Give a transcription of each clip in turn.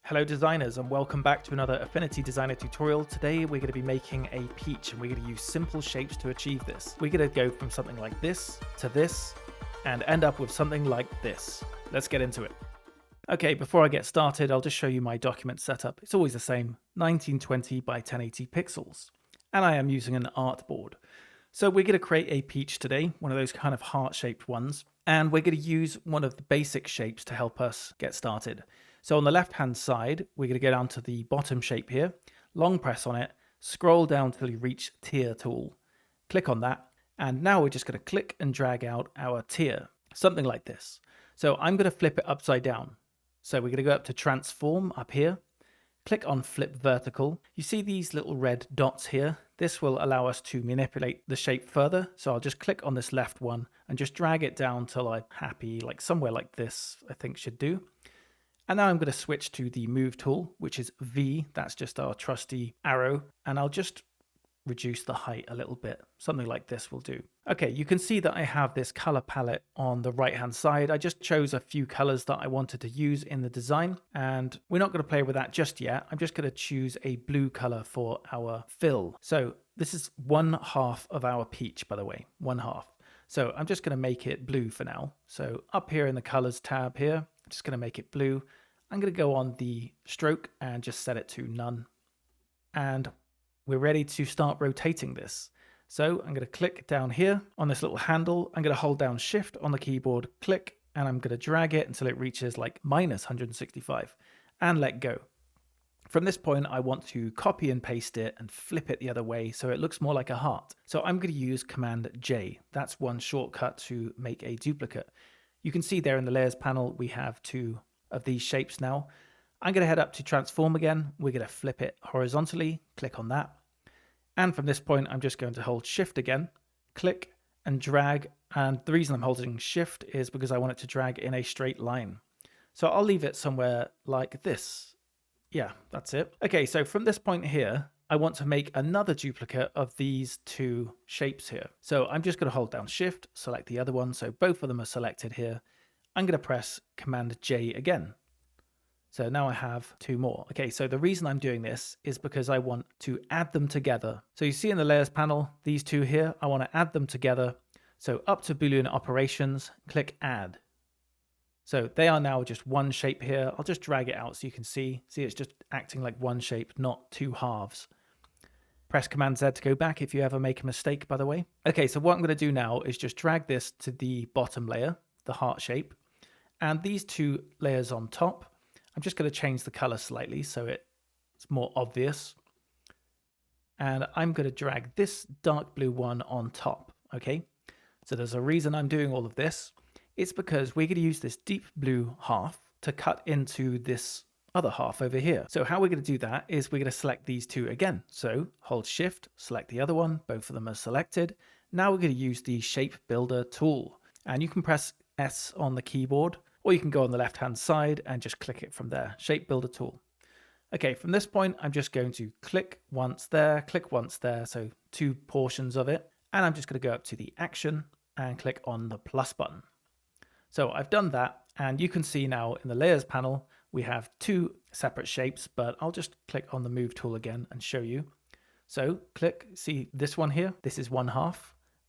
Hello designers and welcome back to another Affinity Designer tutorial. Today we're going to be making a peach and we're going to use simple shapes to achieve this. We're going to go from something like this to this and end up with something like this. Let's get into it. Okay, before I get started, I'll just show you my document setup. It's always the same, 1920 by 1080 pixels. And I am using an artboard. So we're going to create a peach today, one of those kind of heart-shaped ones. And we're going to use one of the basic shapes to help us get started. So on the left-hand side, we're going to go down to the bottom shape here, long press on it, scroll down till you reach tier tool. Click on that. And now we're just going to click and drag out our tier, something like this. So I'm going to flip it upside down. So we're going to go up to transform up here, click on flip vertical. You see these little red dots here? This will allow us to manipulate the shape further. So I'll just click on this left one and just drag it down till I'm happy, like somewhere like this, I think should do. And now I'm going to switch to the move tool, which is V. That's just our trusty arrow. And I'll just reduce the height a little bit. Something like this will do. Okay, you can see that I have this color palette on the right hand side. I just chose a few colors that I wanted to use in the design, and we're not going to play with that just yet. I'm just going to choose a blue color for our fill. So this is 1/2 of our peach, by the way, 1/2. So I'm just going to make it blue for now. So up here in the colors tab here, I'm just going to make it blue. I'm going to go on the stroke and just set it to none. And we're ready to start rotating this. So I'm going to click down here on this little handle. I'm going to hold down shift on the keyboard, click, and I'm going to drag it until it reaches like -165 and let go. From this point, I want to copy and paste it and flip it the other way so it looks more like a heart. So I'm going to use Command J. That's one shortcut to make a duplicate. You can see there in the layers panel, we have two of these shapes now. I'm going to head up to transform again. We're going to flip it horizontally, click on that. And from this point, I'm just going to hold shift again, click and drag. And the reason I'm holding shift is because I want it to drag in a straight line. So I'll leave it somewhere like this. Yeah, that's it. Okay, so from this point here, I want to make another duplicate of these two shapes here. So I'm just going to hold down shift, select the other one. So both of them are selected here. I'm going to press Command J again. So now I have two more. Okay, so the reason I'm doing this is because I want to add them together. So you see in the layers panel, these two here, I want to add them together. So up to Boolean operations, click add. So they are now just one shape here. I'll just drag it out so you can see. See, it's just acting like one shape, not two halves. Press Command Z to go back if you ever make a mistake, by the way. Okay, so what I'm going to do now is just drag this to the bottom layer, the heart shape. And these two layers on top, I'm just going to change the color slightly so it's more obvious. And I'm going to drag this dark blue one on top, okay? So there's a reason I'm doing all of this. It's because we're going to use this deep blue half to cut into this other half over here. So how we're going to do that is we're going to select these two again. So hold shift, select the other one, both of them are selected. Now we're going to use the shape builder tool. And you can press S on the keyboard, or you can go on the left-hand side and just click it from there, shape builder tool. Okay, from this point, I'm just going to click once there, so two portions of it. And I'm just going to go up to the action and click on the plus button. So I've done that, and you can see now in the layers panel, we have two separate shapes, but I'll just click on the move tool again and show you. So click, see this one here, this is 1/2,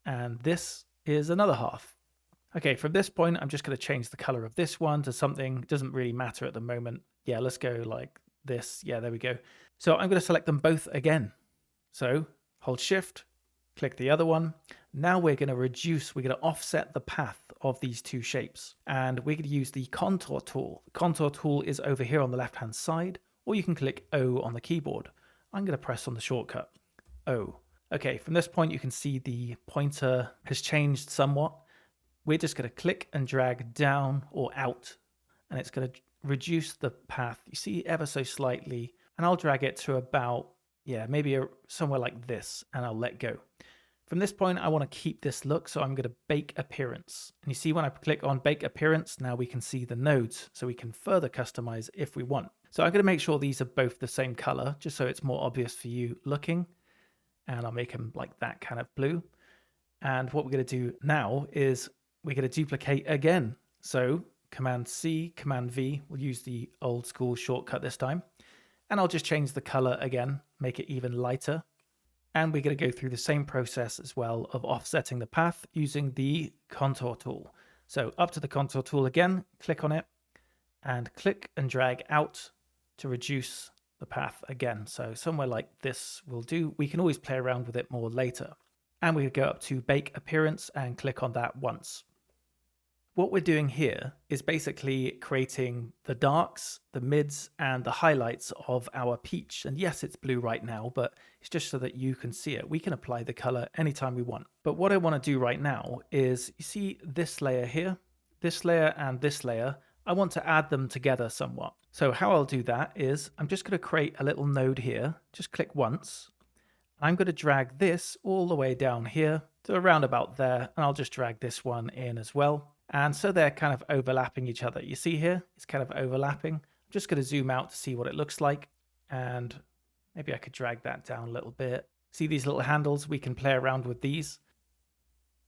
and this is another half. Okay, from this point, I'm just going to change the color of this one to something, doesn't really matter at the moment. Yeah, let's go like this. Yeah, there we go. So I'm going to select them both again. So hold shift, click the other one. Now we're going to we're going to offset the path of these two shapes. And we're going to use the contour tool. The contour tool is over here on the left-hand side, or you can click O on the keyboard. I'm going to press on the shortcut, O. Okay, from this point, you can see the pointer has changed somewhat. We're just going to click and drag down or out, and it's going to reduce the path, you see, ever so slightly. And I'll drag it to about, yeah, maybe somewhere like this, and I'll let go. From this point, I want to keep this look, so I'm going to bake appearance. And you see when I click on bake appearance, now we can see the nodes, so we can further customize if we want. So I'm going to make sure these are both the same color, just so it's more obvious for you looking. And I'll make them like that kind of blue. And what we're going to do now is we're going to duplicate again. So Command C, Command V. We'll use the old school shortcut this time. And I'll just change the color again, make it even lighter. And we're going to go through the same process as well of offsetting the path using the contour tool. So up to the contour tool again, click on it and click and drag out to reduce the path again. So somewhere like this will do. We can always play around with it more later. And we go up to bake appearance and click on that once. What we're doing here is basically creating the darks, the mids, and the highlights of our peach. And yes, it's blue right now, but it's just so that you can see it. We can apply the color anytime we want. But what I want to do right now is, you see this layer here, this layer and this layer, I want to add them together somewhat. So how I'll do that is I'm just going to create a little node here. Just click once. I'm going to drag this all the way down here to around about there. And I'll just drag this one in as well. And so they're kind of overlapping each other. You see here, it's kind of overlapping. I'm just going to zoom out to see what it looks like. And maybe I could drag that down a little bit. See these little handles? We can play around with these.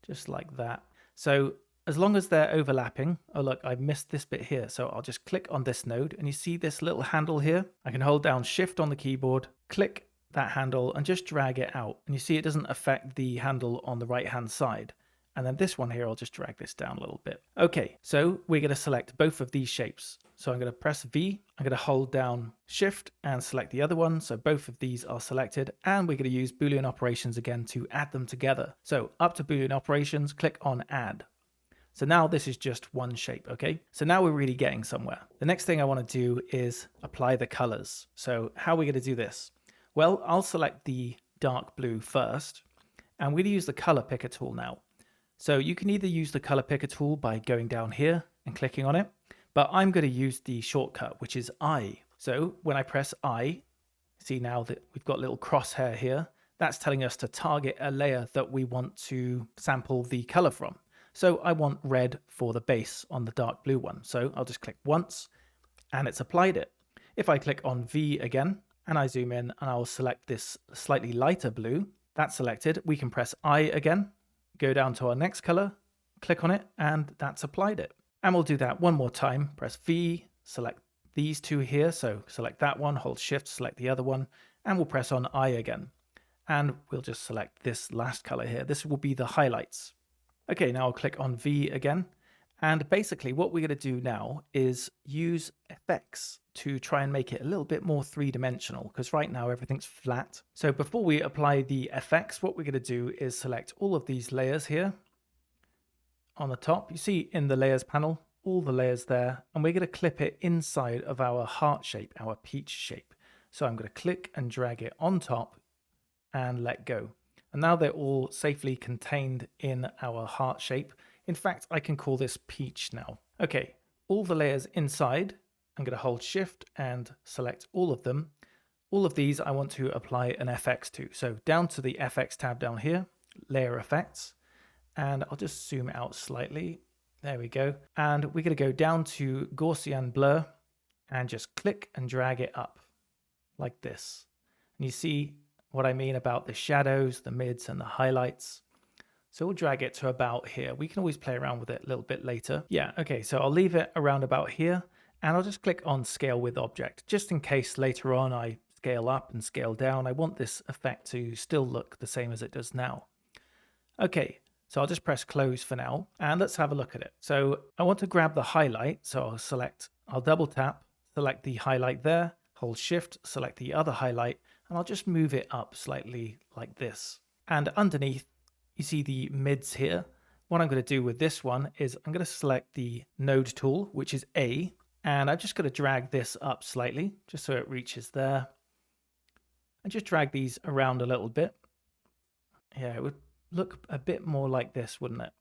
Just like that. So as long as they're overlapping, oh look, I missed this bit here. So I'll just click on this node and you see this little handle here. I can hold down Shift on the keyboard, click that handle and just drag it out. And you see it doesn't affect the handle on the right hand side. And then this one here, I'll just drag this down a little bit. Okay, so we're going to select both of these shapes. So I'm going to press V, I'm going to hold down Shift and select the other one. So both of these are selected and we're going to use Boolean operations again to add them together. So up to Boolean operations, click on add. So now this is just one shape, okay? So now we're really getting somewhere. The next thing I want to do is apply the colors. So how are we going to do this? Well, I'll select the dark blue first and we're going to use the color picker tool now. So you can either use the color picker tool by going down here and clicking on it, but I'm going to use the shortcut, which is I. So when I press I, see now that we've got a little crosshair here, that's telling us to target a layer that we want to sample the color from. So I want red for the base on the dark blue one. So I'll just click once and it's applied it. If I click on V again and I zoom in and I'll select this slightly lighter blue, that's selected. We can press I again. Go down to our next color, click on it, and that's applied it. And we'll do that one more time. Press V, select these two here. So select that one, hold Shift, select the other one, and we'll press on I again. And we'll just select this last color here. This will be the highlights. Okay, now I'll click on V again. And basically what we're going to do now is use effects to try and make it a little bit more three-dimensional, because right now everything's flat. So before we apply the effects, what we're going to do is select all of these layers here on the top. You see in the layers panel, all the layers there, and we're going to clip it inside of our heart shape, our peach shape. So I'm going to click and drag it on top and let go. And now they're all safely contained in our heart shape. In fact, I can call this peach now. Okay, all the layers inside, I'm going to hold Shift and select all of them. All of these I want to apply an FX to. So down to the FX tab down here, layer effects, and I'll just zoom out slightly. There we go. And we're going to go down to Gaussian blur and just click and drag it up like this. And you see what I mean about the shadows, the mids and the highlights. So we'll drag it to about here. We can always play around with it a little bit later. Yeah, okay, so I'll leave it around about here and I'll just click on Scale with Object, just in case later on I scale up and scale down. I want this effect to still look the same as it does now. Okay, so I'll just press close for now and let's have a look at it. So I want to grab the highlight, so I'll double tap, select the highlight there, hold Shift, select the other highlight, and I'll just move it up slightly like this. And underneath, you see the mids here. What I'm going to do with this one is I'm going to select the node tool, which is A, and I'm just going to drag this up slightly, just so it reaches there. And just drag these around a little bit. Yeah, it would look a bit more like this, wouldn't it?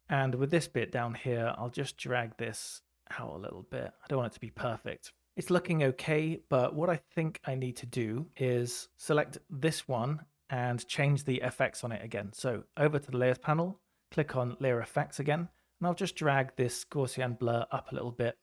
And with this bit down here, I'll just drag this out a little bit. I don't want it to be perfect. It's looking okay, but what I think I need to do is select this one and change the effects on it again. So over to the layers panel, click on layer effects again, and I'll just drag this Gaussian blur up a little bit.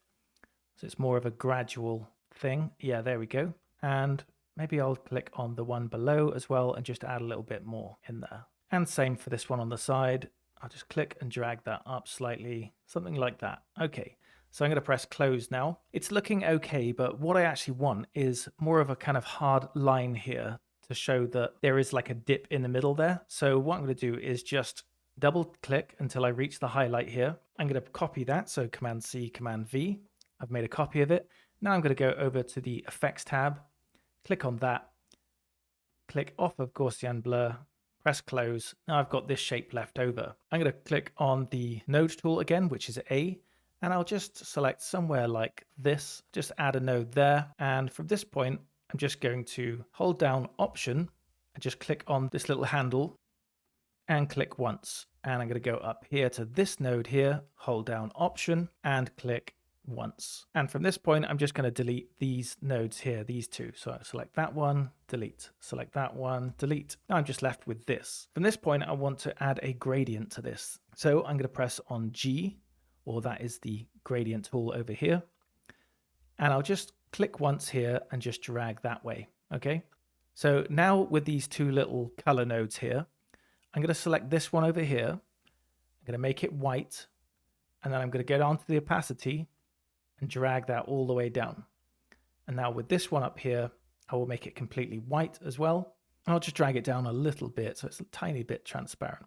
So it's more of a gradual thing. Yeah, there we go. And maybe I'll click on the one below as well and just add a little bit more in there. And same for this one on the side. I'll just click and drag that up slightly, something like that. Okay, So I'm going to press close now. It's looking okay, but what I actually want is more of a kind of hard line here to show that there is like a dip in the middle there. So what I'm going to do is just double click until I reach the highlight here. I'm going to copy that. So Command C, Command V. I've made a copy of it. Now I'm going to go over to the Effects tab, click on that, click off of Gaussian blur, press close. Now I've got this shape left over. I'm going to click on the node tool again, which is A, and I'll just select somewhere like this, just add a node there. And from this point, I'm just going to hold down Option and just click on this little handle and click once. And I'm going to go up here to this node here, hold down Option and click once. And from this point, I'm just going to delete these nodes here, these two. So I select that one, delete, select that one, delete. Now I'm just left with this. From this point, I want to add a gradient to this. So I'm going to press on G, or that is the gradient tool over here. And I'll just click once here and just drag that way. Okay. So now with these two little color nodes here, I'm going to select this one over here. I'm going to make it white. And then I'm going to go down to the opacity and drag that all the way down. And now with this one up here, I will make it completely white as well. I'll just drag it down a little bit so it's a tiny bit transparent.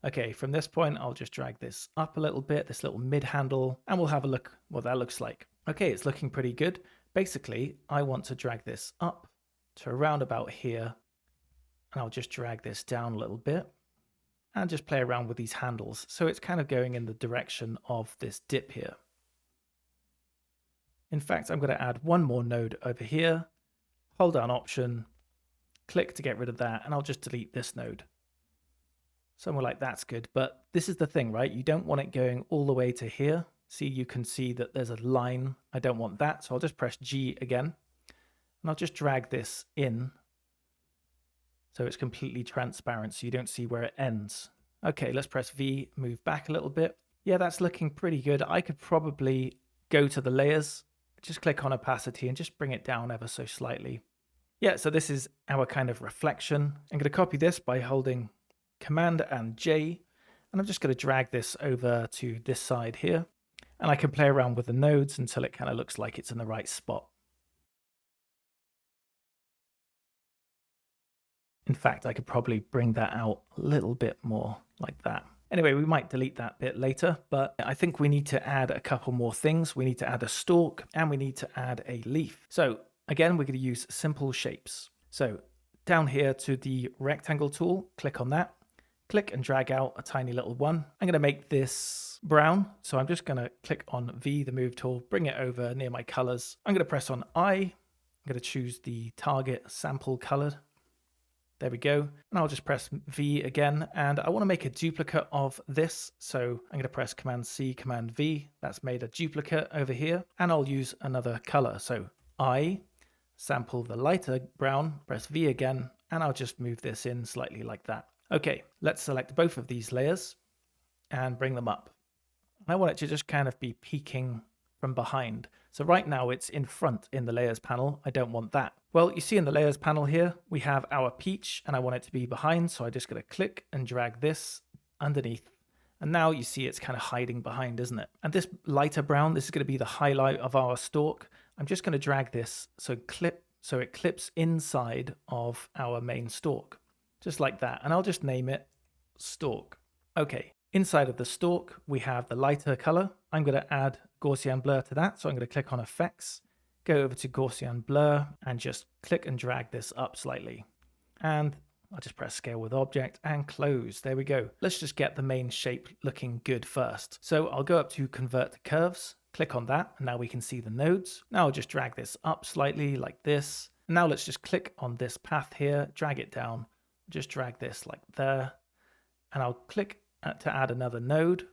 Okay, from this point, I'll just drag this up a little bit, this little mid handle, and we'll have a look what that looks like. Okay, it's looking pretty good. Basically, I want to drag this up to around about here, and I'll just drag this down a little bit and just play around with these handles. So it's kind of going in the direction of this dip here. In fact, I'm going to add one more node over here, hold down Option, click to get rid of that, and I'll just delete this node. Somewhere like that's good, but this is the thing, right? You don't want it going all the way to here. See, you can see that there's a line. I don't want that, so I'll just press G again, and I'll just drag this in so it's completely transparent so you don't see where it ends. Okay, let's press V, move back a little bit. Yeah, that's looking pretty good. I could probably go to the layers, just click on opacity and just bring it down ever so slightly. Yeah, so this is our kind of reflection. I'm going to copy this by holding Command and J, and I'm just going to drag this over to this side here, and I can play around with the nodes until it kind of looks like it's in the right spot. In fact, I could probably bring that out a little bit more like that. Anyway, we might delete that bit later, but I think we need to add a couple more things. We need to add a stalk and we need to add a leaf. So again, we're going to use simple shapes. So down here to the rectangle tool, click on that. Click and drag out a tiny little one. I'm going to make this brown. So I'm just going to click on V, the move tool, bring it over near my colors. I'm going to press on I. I'm going to choose the target sample color. There we go. And I'll just press V again. And I want to make a duplicate of this. So I'm going to press Command C, Command V. That's made a duplicate over here. And I'll use another color. So I sample the lighter brown, press V again, and I'll just move this in slightly like that. Okay, let's select both of these layers and bring them up. I want it to just kind of be peeking from behind. So right now it's in front in the layers panel. I don't want that. Well, you see in the layers panel here, we have our peach and I want it to be behind. So I'm just going to click and drag this underneath. And now you see it's kind of hiding behind, isn't it? And this lighter brown, this is going to be the highlight of our stalk. I'm just going to drag this so it clips inside of our main stalk. Just like that. And I'll just name it stalk. Okay. Inside of the stalk, we have the lighter color. I'm going to add Gaussian blur to that. So I'm going to click on effects, go over to Gaussian blur and just click and drag this up slightly. And I'll just press scale with object and close. There we go. Let's just get the main shape looking good first. So I'll go up to convert to curves, click on that. And now we can see the nodes. Now I'll just drag this up slightly like this. Now let's just click on this path here, drag it down. Just drag this like there, and I'll click to add another node.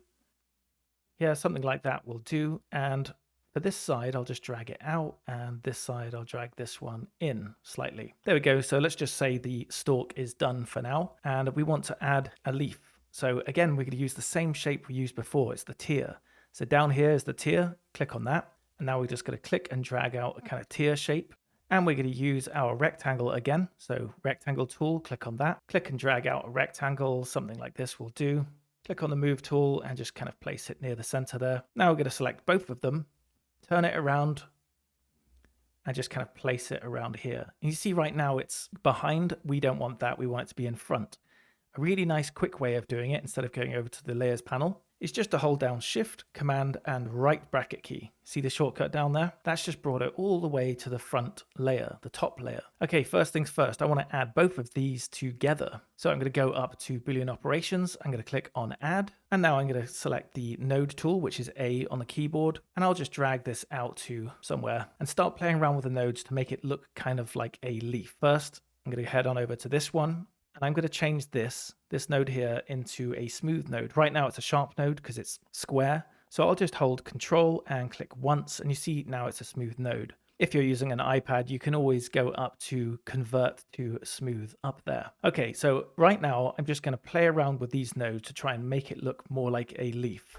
Yeah, something like that will do. And for this side, I'll just drag it out, and this side, I'll drag this one in slightly. There we go. So let's just say the stalk is done for now, and we want to add a leaf. So again, we're going to use the same shape we used before. It's the tier. So down here is the tier. Click on that, and now we're just going to click and drag out a kind of tier shape. And we're going to use our rectangle again. So rectangle tool, click on that. Click and drag out a rectangle. Something like this will do. Click on the move tool and just kind of place it near the center there. Now we're going to select both of them, turn it around, and just kind of place it around here. And you see right now it's behind. We don't want that. We want it to be in front. A really nice quick way of doing it instead of going over to the layers panel is just to hold down Shift, Command, and right bracket key. See the shortcut down there? That's just brought it all the way to the front layer, the top layer. Okay, first things first, I want to add both of these together. So I'm going to go up to Boolean Operations. I'm going to click on Add. And now I'm going to select the Node tool, which is A on the keyboard. And I'll just drag this out to somewhere and start playing around with the nodes to make it look kind of like a leaf. First, I'm going to head on over to this one. And I'm going to change this node here into a smooth node. Right now it's a sharp node because it's square. So I'll just hold Control and click once, and you see now it's a smooth node. If you're using an iPad, you can always go up to convert to smooth up there. Okay, so right now I'm just going to play around with these nodes to try and make it look more like a leaf.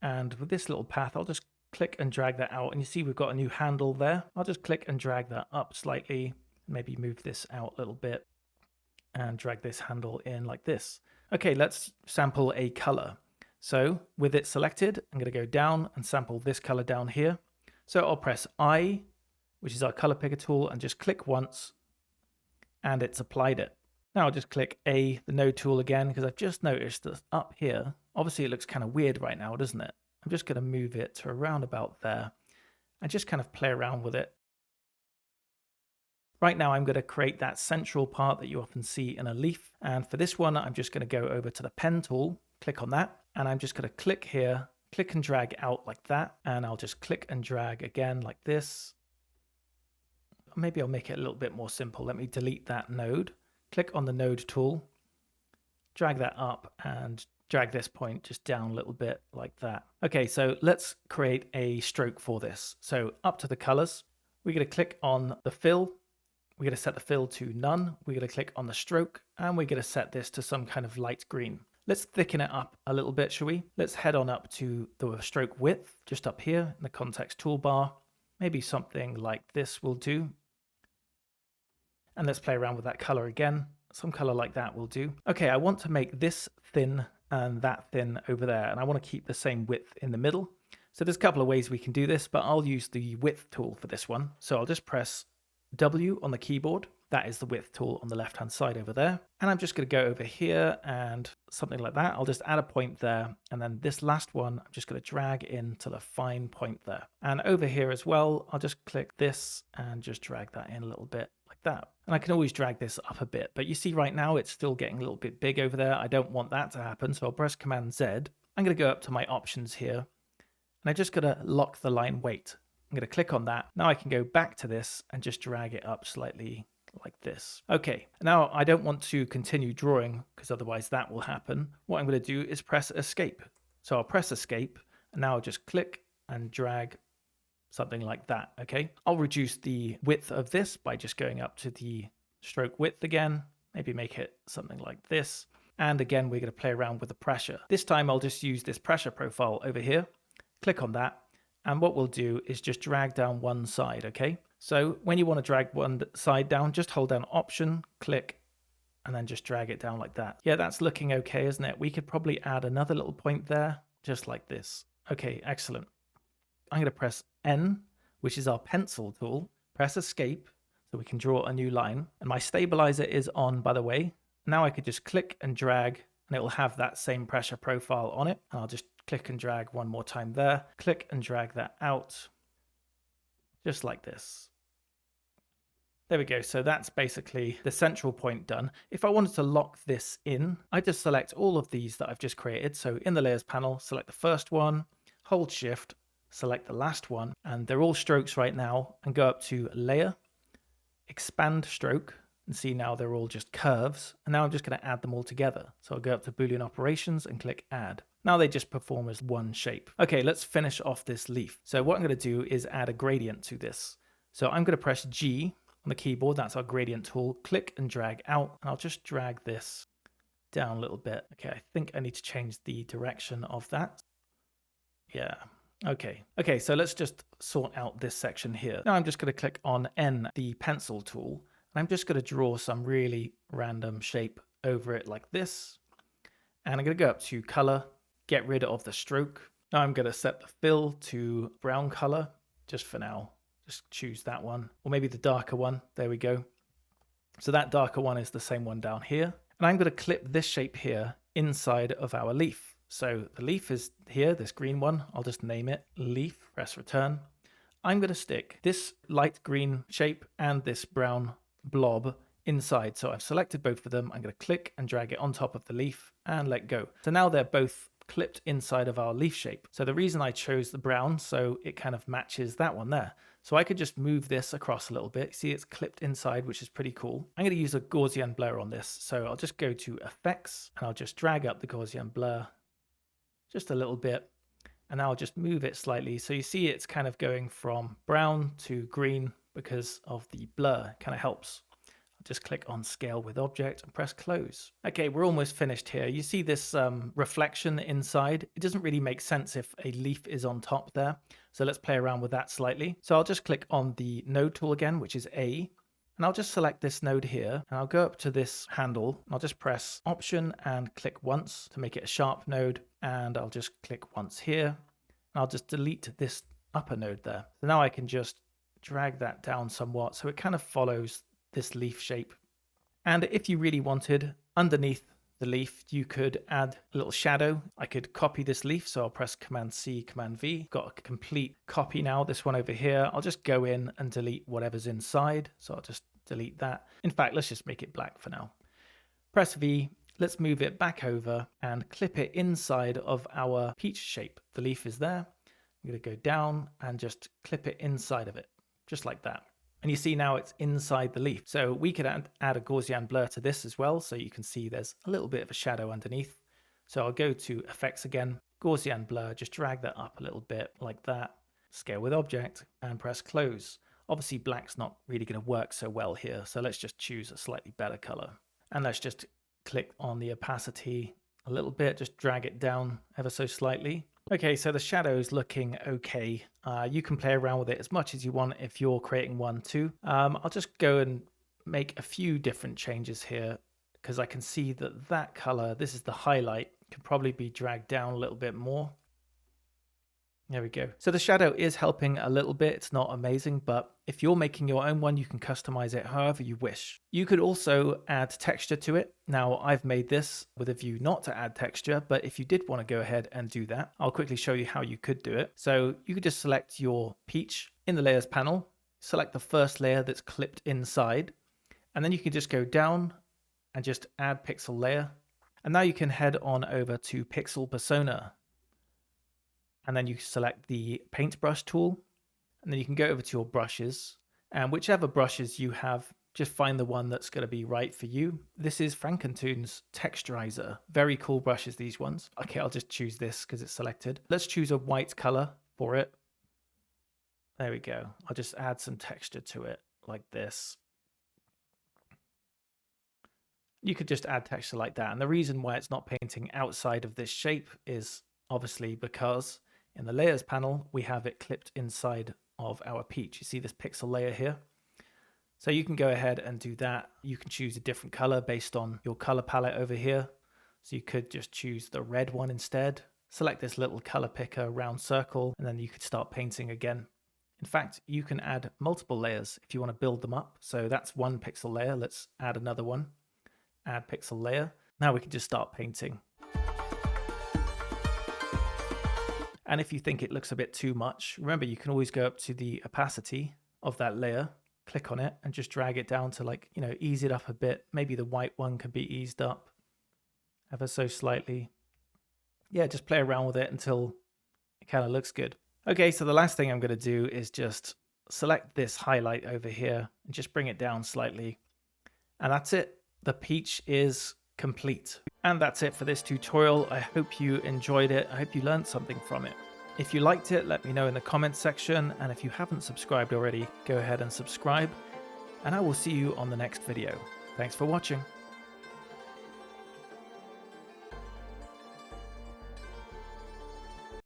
And with this little path, I'll just click and drag that out, and you see we've got a new handle there. I'll just click and drag that up slightly, maybe move this out a little bit and drag this handle in like this. Okay, let's sample a color. So with it selected, I'm going to go down and sample this color down here. So I'll press I, which is our color picker tool, and just click once, and it's applied it. Now I'll just click A, the node tool again, because I've just noticed that up here, obviously it looks kind of weird right now, doesn't it? I'm just going to move it to around about there and just kind of play around with it. Right now I'm going to create that central part that you often see in a leaf. And for this one, I'm just going to go over to the pen tool, click on that, and I'm just going to click here, click and drag out like that. And I'll just click and drag again like this. Maybe I'll make it a little bit more simple. Let me delete that node, click on the node tool, drag that up and drag this point just down a little bit like that. Okay, so let's create a stroke for this. So up to the colors, we're going to click on the fill. We're going to set the fill to none. We're going to click on the stroke, and we're going to set this to some kind of light green. Let's thicken it up a little bit, shall we? Let's head on up to the stroke width, just up here in the context toolbar. Maybe something like this will do. And let's play around with that color again. Some color like that will do. Okay, I want to make this thin and that thin over there, and I want to keep the same width in the middle. So there's a couple of ways we can do this, but I'll use the width tool for this one. So I'll just press W on the keyboard. That is the width tool on the left hand side over there. And I'm just going to go over here and something like that. I'll just add a point there. And then this last one, I'm just going to drag into the fine point there. And over here as well, I'll just click this and just drag that in a little bit like that. And I can always drag this up a bit, but you see right now it's still getting a little bit big over there. I don't want that to happen. So I'll press Command Z. I'm going to go up to my options here, and I'm just going to lock the line weight. I'm going to click on that. Now I can go back to this and just drag it up slightly like this. Okay, now I don't want to continue drawing because otherwise that will happen. What I'm going to do is press Escape. So I'll press Escape, and now I'll just click and drag something like that. Okay, I'll reduce the width of this by just going up to the stroke width again, maybe make it something like this. And again, we're going to play around with the pressure. This time I'll just use this pressure profile over here, click on that. And what we'll do is just drag down one side, okay? So when you want to drag one side down, just hold down Option, click, and then just drag it down like that. Yeah, that's looking okay, isn't it? We could probably add another little point there, just like this. Okay, excellent. I'm going to press N, which is our pencil tool, press Escape, so we can draw a new line. And my stabilizer is on, by the way. Now I could just click and drag, and it will have that same pressure profile on it. And I'll just click and drag one more time there, click and drag that out, just like this. There we go. So that's basically the central point done. If I wanted to lock this in, I just select all of these that I've just created. So in the layers panel, select the first one, hold Shift, select the last one, and they're all strokes right now, and go up to Layer, Expand Stroke, and see now they're all just curves. And now I'm just going to add them all together. So I'll go up to Boolean Operations and click Add. Now they just perform as one shape. Okay, let's finish off this leaf. So what I'm going to do is add a gradient to this. So I'm going to press G on the keyboard. That's our gradient tool. Click and drag out. And I'll just drag this down a little bit. Okay, I think I need to change the direction of that. Yeah. Okay. So let's just sort out this section here. Now I'm just going to click on N, the pencil tool. I'm just going to draw some really random shape over it like this. And I'm going to go up to color, get rid of the stroke. Now I'm going to set the fill to brown color just for now. Just choose that one, or maybe the darker one. There we go. So that darker one is the same one down here. And I'm going to clip this shape here inside of our leaf. So the leaf is here, this green one. I'll just name it leaf, press return. I'm going to stick this light green shape and this brown blob inside. So I've selected both of them. I'm going to click and drag it on top of the leaf and let go. So now they're both clipped inside of our leaf shape. So the reason I chose the brown, so it kind of matches that one there. So I could just move this across a little bit. See, it's clipped inside, which is pretty cool. I'm going to use a Gaussian blur on this. So I'll just go to effects and I'll just drag up the Gaussian blur just a little bit. And now I'll just move it slightly. So you see it's kind of going from brown to green because of the blur. It kind of helps. I'll just click on scale with object and press close. Okay, we're almost finished here. You see this reflection inside. It doesn't really make sense if a leaf is on top there. So let's play around with that slightly. So I'll just click on the node tool again, which is A. And I'll just select this node here. And I'll go up to this handle. And I'll just press Option and click once to make it a sharp node. And I'll just click once here. And I'll just delete this upper node there. So now I can just drag that down somewhat. So it kind of follows this leaf shape. And if you really wanted, underneath the leaf, you could add a little shadow. I could copy this leaf. So I'll press Command C, Command V. Got a complete copy now, this one over here. I'll just go in and delete whatever's inside. So I'll just delete that. In fact, let's just make it black for now. Press V. Let's move it back over and clip it inside of our peach shape. The leaf is there. I'm going to go down and just clip it inside of it, just like that. And you see now it's inside the leaf. So we could add a Gaussian blur to this as well. So you can see there's a little bit of a shadow underneath. So I'll go to effects again, Gaussian blur, just drag that up a little bit like that. Scale with object and press close. Obviously black's not really going to work so well here. So let's just choose a slightly better color. And let's just click on the opacity a little bit, just drag it down ever so slightly. Okay, so the shadow is looking okay. You can play around with it as much as you want if you're creating one too. I'll just go and make a few different changes here because I can see that that color, this is the highlight, can probably be dragged down a little bit more. There we go. So the shadow is helping a little bit. It's not amazing, but if you're making your own one, you can customize it however you wish. You could also add texture to it. Now I've made this with a view not to add texture, but if you did want to go ahead and do that, I'll quickly show you how you could do it. So you could just select your peach in the layers panel, select the first layer that's clipped inside, and then you can just go down and just add pixel layer. And now you can head on over to pixel persona. And then you select the paintbrush tool, and then you can go over to your brushes, and whichever brushes you have, just find the one that's going to be right for you. This is Frankentoon's texturizer. Very cool brushes, these ones. Okay, I'll just choose this because it's selected. Let's choose a white color for it. There we go. I'll just add some texture to it like this. You could just add texture like that. And the reason why it's not painting outside of this shape is obviously because in the layers panel, we have it clipped inside of our peach. You see this pixel layer here? So you can go ahead and do that. You can choose a different color based on your color palette over here. So you could just choose the red one instead. Select this little color picker round circle, and then you could start painting again. In fact, you can add multiple layers if you want to build them up. So that's one pixel layer. Let's add another one. Add pixel layer. Now we can just start painting. And if you think it looks a bit too much, remember you can always go up to the opacity of that layer, click on it and just drag it down to, like, you know, ease it up a bit. Maybe the white one can be eased up ever so slightly. Yeah, just play around with it until it kind of looks good. Okay, so the last thing I'm going to do is just select this highlight over here and just bring it down slightly. And that's it. The peach is complete. And that's it for this tutorial. I hope you enjoyed it. I hope you learned something from it. If you liked it, let me know in the comments section. And if you haven't subscribed already, go ahead and subscribe. And I will see you on the next video. Thanks for watching.